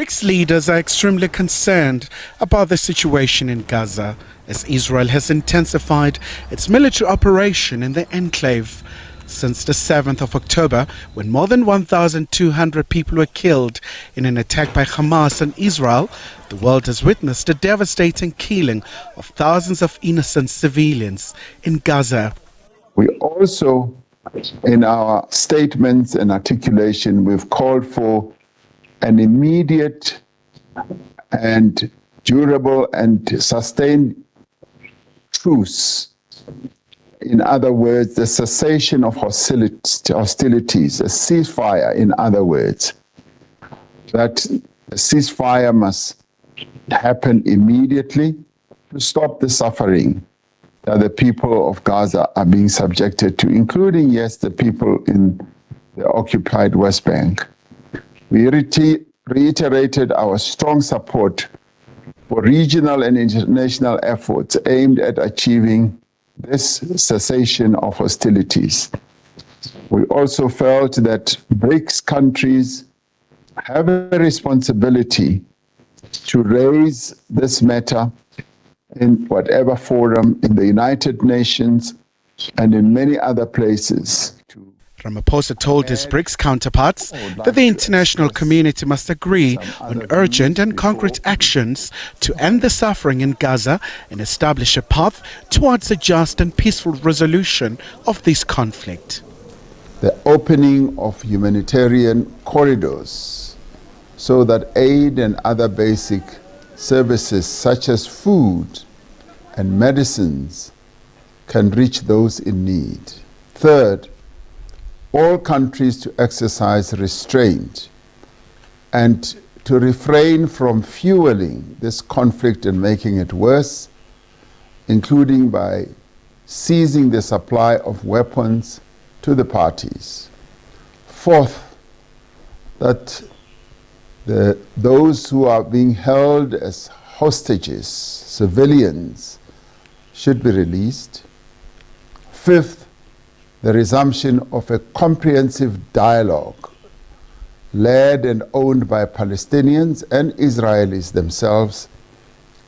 BRICS leaders are extremely concerned about the situation in Gaza as Israel has intensified its military operation in the enclave. Since the 7th of October, when more than 1,200 people were killed in an attack by Hamas on Israel, the world has witnessed a devastating killing of thousands of innocent civilians in Gaza. We also, in our statements and articulation, we've called for an immediate and durable and sustained truce. In other words, the cessation of hostilities, a ceasefire, in other words. That a ceasefire must happen immediately to stop the suffering that the people of Gaza are being subjected to, including, yes, the people in the occupied West Bank. We reiterated our strong support for regional and international efforts aimed at achieving this cessation of hostilities. We also felt that BRICS countries have a responsibility to raise this matter in whatever forum, in the United Nations and in many other places. Ramaphosa told his BRICS counterparts that the international community must agree on urgent and concrete actions to end the suffering in Gaza and establish a path towards a just and peaceful resolution of this conflict. The opening of humanitarian corridors so that aid and other basic services such as food and medicines can reach those in need. Third, all countries to exercise restraint and to refrain from fueling this conflict and making it worse, including by seizing the supply of weapons to the parties. Fourth, that those who are being held as hostages, civilians, should be released. Fifth, the resumption of a comprehensive dialogue led and owned by Palestinians and Israelis themselves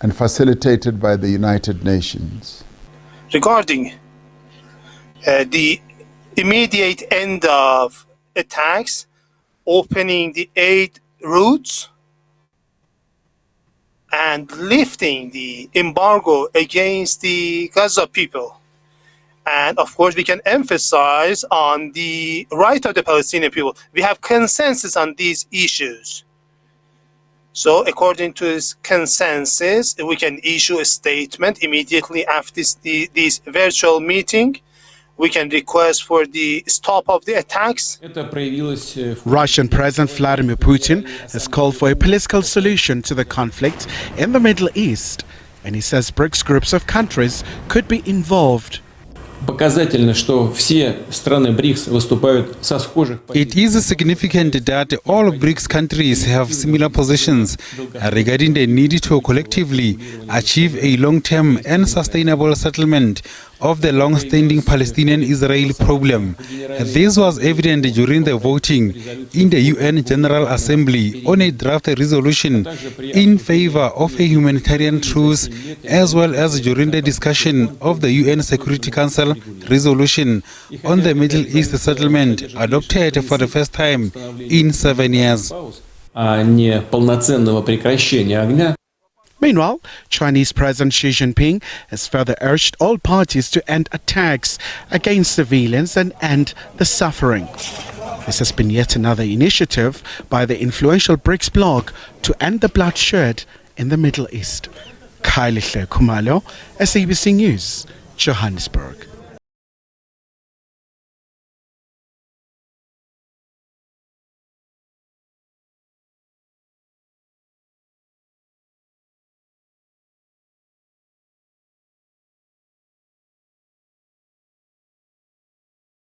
and facilitated by the United Nations. Regarding the immediate end of attacks, opening the aid routes, and lifting the embargo against the Gaza people. And of course, we can emphasize on the right of the Palestinian people. We have consensus on these issues. So according to this consensus, we can issue a statement immediately after this virtual meeting. We can request for the stop of the attacks. Russian President Vladimir Putin has called for a political solution to the conflict in the Middle East, and he says BRICS groups of countries could be involved. It is significant that all BRICS countries have similar positions regarding the need to collectively achieve a long-term and sustainable settlement of the long-standing Palestinian-Israeli problem. This was evident during the voting in the UN General Assembly on a draft resolution in favor of a humanitarian truce, as well as during the discussion of the UN Security Council resolution on the Middle East settlement adopted for the first time in 7 years. Meanwhile, Chinese President Xi Jinping has further urged all parties to end attacks against civilians and end the suffering. This has been yet another initiative by the influential BRICS bloc to end the bloodshed in the Middle East. Khumalo, SABC News, Johannesburg.